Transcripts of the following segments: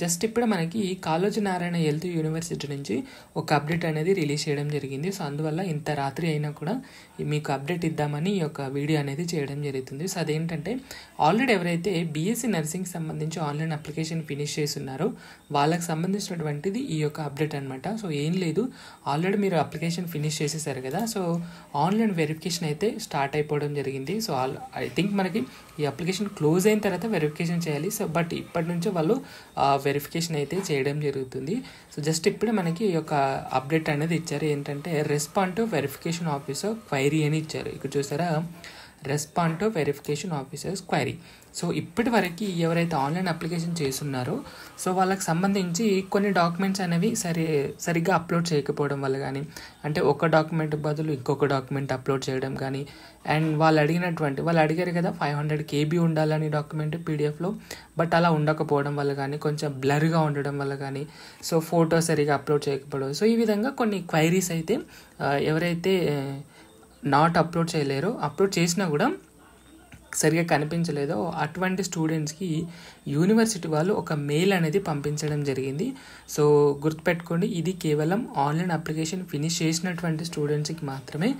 Just ఇప్పుడు మనకి Kaloji Narayana health university నుంచి ఒక అప్డేట్ అనేది రిలీజ్ చేయడం జరిగింది. సో అందువల్ల ఇంత రాత్రి అయినా కూడా మీకు అప్డేట్ ఇద్దామని ఈ యొక్క వీడియో అనేది చేయడం జరుగుతుంది. సో అదేంటంటే ఆల్రెడీ ఎవరైతే బీఎస్సీ నర్సింగ్ సంబంధించి ఆన్లైన్ అప్లికేషన్ ఫినిష్ చేస్తున్నారో వాళ్ళకి సంబంధించినటువంటిది ఈ యొక్క అప్డేట్ అనమాట. సో ఏం లేదు, ఆల్రెడీ మీరు అప్లికేషన్ ఫినిష్ చేసేసారు కదా, సో ఆన్లైన్ వెరిఫికేషన్ అయితే స్టార్ట్ అయిపోవడం జరిగింది. సో ఐ థింక్ మనకి ఈ అప్లికేషన్ క్లోజ్ అయిన తర్వాత వెరిఫికేషన్ చేయాలి. సో బట్ ఇప్పటి నుంచి వాళ్ళు వెరిఫికేషన్ అయితే చేయడం జరుగుతుంది. సో జస్ట్ ఇప్పుడే మనకి ఈ యొక్క అప్డేట్ అనేది ఇచ్చారు. ఏంటంటే respond to verification officer query అని ఇచ్చారు. ఇక్కడ చూసారా, respond to verification officers query. So ఇప్పటి వరకు ఎవరైతే ఆన్లైన్ అప్లికేషన్ చేస్తున్నారో సో వాళ్ళకి సంబంధించి కొన్ని డాక్యుమెంట్స్ అనేవి సరిగ్గా అప్లోడ్ చేయకపోవడం వల్ల కానీ, అంటే ఒక డాక్యుమెంట్ బదులు ఇంకొక డాక్యుమెంట్ అప్లోడ్ చేయడం కానీ, అండ్ వాళ్ళు అడిగారు కదా 500 KB ఉండాలని డాక్యుమెంట్ పీడిఎఫ్లో, బట్ అలా ఉండకపోవడం వల్ల కానీ, కొంచెం బ్లర్గా ఉండడం వల్ల కానీ, సో ఫోటో సరిగా అప్లోడ్ చేయకపోవడం, సో ఈ విధంగా కొన్ని క్వైరీస్ అయితే ఎవరైతే నాట్ అప్లోడ్ చేయలేరో, అప్లోడ్ చేసినా కూడా సరిగా కనిపించలేదో అటువంటి స్టూడెంట్స్కి యూనివర్సిటీ వాళ్ళు ఒక మెయిల్ అనేది పంపించడం జరిగింది. సో గుర్తుపెట్టుకోండి, ఇది కేవలం ఆన్లైన్ అప్లికేషన్ ఫినిష్ చేసినటువంటి స్టూడెంట్స్కి మాత్రమే.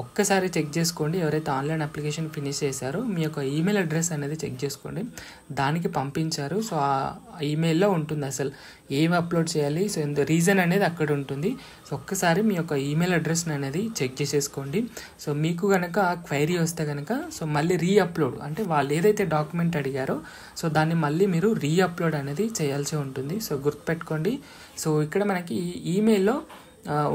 ఒక్కసారి చెక్ చేసుకోండి, ఎవరైతే ఆన్లైన్ అప్లికేషన్ ఫినిష్ చేశారో మీ యొక్క ఈమెయిల్ అడ్రస్ అనేది చెక్ చేసుకోండి, దానికి పంపించారు. సో ఆ ఈమెయిల్లో ఉంటుంది అసలు ఏం అప్లోడ్ చేయాలి, సో రీజన్ అనేది అక్కడ ఉంటుంది. సో ఒక్కసారి మీ యొక్క ఈమెయిల్ అడ్రస్ని అనేది చెక్ చేసేసుకోండి. సో మీకు కనుక క్వైరీ వస్తే కనుక సో మళ్ళీ రీఅప్లోడ్, అంటే వాళ్ళు ఏదైతే డాక్యుమెంట్ అడిగారో సో దాన్ని మళ్ళీ మీరు రీఅప్లోడ్ అనేది చేయాల్సి ఉంటుంది. సో గుర్తుపెట్టుకోండి, సో ఇక్కడ మనకి ఈమెయిల్లో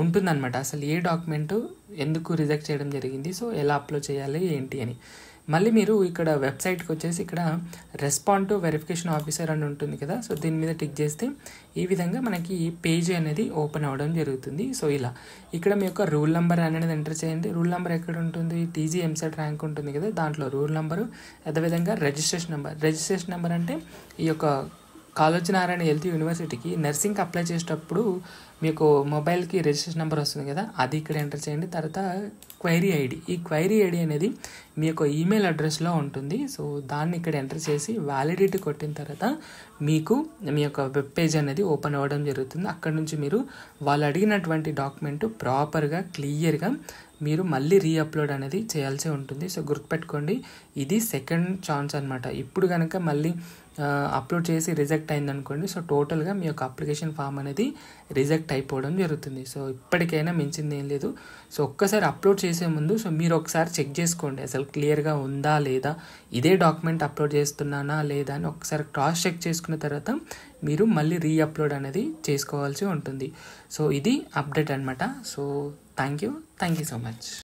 ఉంటుందన్నమాట అసలు ఏ డాక్యుమెంట్ ఎందుకు రిజెక్ట్ చేయడం జరిగింది, సో ఎలా అప్లోడ్ చేయాలి ఏంటి అని. మళ్ళీ మీరు ఇక్కడ వెబ్సైట్కి వచ్చేసి ఇక్కడ రెస్పాండ్ టు వెరిఫికేషన్ ఆఫీసర్ అని ఉంటుంది కదా, సో దీని మీద టిక్ చేస్తే ఈ విధంగా మనకి పేజీ అనేది ఓపెన్ అవ్వడం జరుగుతుంది. సో ఇలా ఇక్కడ మీ యొక్క రూల్ నెంబర్ అనేది ఎంటర్ చేయండి. రూల్ నెంబర్ ఎక్కడ ఉంటుంది, టీజీ ఎంసెట్ ర్యాంక్ ఉంటుంది కదా, దాంట్లో రూల్ నెంబరు, అదేవిధంగా రిజిస్ట్రేషన్ నెంబర్ అంటే ఈ యొక్క కాళోజీ నారాయణ హెల్త్ యూనివర్సిటీకి నర్సింగ్కి అప్లై చేసేటప్పుడు మీకు మొబైల్కి రిజిస్ట్రేషన్ నెంబర్ వస్తుంది కదా, అది ఇక్కడ ఎంటర్ చేయండి. తర్వాత క్వైరీ ఐడి, ఈ క్వైరీ ఐడి అనేది మీ యొక్క ఈమెయిల్ అడ్రస్లో ఉంటుంది. సో దాన్ని ఇక్కడ ఎంటర్ చేసి వ్యాలిడిటీ కొట్టిన తర్వాత మీకు మీ యొక్క వెబ్ పేజ్ అనేది ఓపెన్ అవ్వడం జరుగుతుంది. అక్కడ నుంచి మీరు వాళ్ళు అడిగినటువంటి డాక్యుమెంట్ ప్రాపర్గా క్లియర్గా మీరు మళ్ళీ రీఅప్లోడ్ అనేది చేయాల్సి ఉంటుంది. సో గుర్తుపెట్టుకోండి, ఇది సెకండ్ ఛాన్స్ అనమాట. ఇప్పుడు కనుక మళ్ళీ అప్లోడ్ చేసి రిజెక్ట్ అయిందనుకోండి, సో టోటల్గా మీ యొక్క అప్లికేషన్ ఫామ్ అనేది రిజెక్ట్ అయిపోవడం జరుగుతుంది. సో ఇప్పటికైనా మించింది ఏం లేదు. సో ఒక్కసారి అప్లోడ్ చేసే ముందు సో మీరు ఒకసారి చెక్ చేసుకోండి అసలు క్లియర్గా ఉందా లేదా, ఇదే డాక్యుమెంట్ అప్లోడ్ చేస్తున్నానా లేదా అని ఒకసారి క్రాస్ చెక్ చేసుకున్న తర్వాత మీరు మళ్ళీ రీఅప్లోడ్ అనేది చేసుకోవాల్సి ఉంటుంది. సో ఇది అప్డేట్ అనమాట. So thank you so much.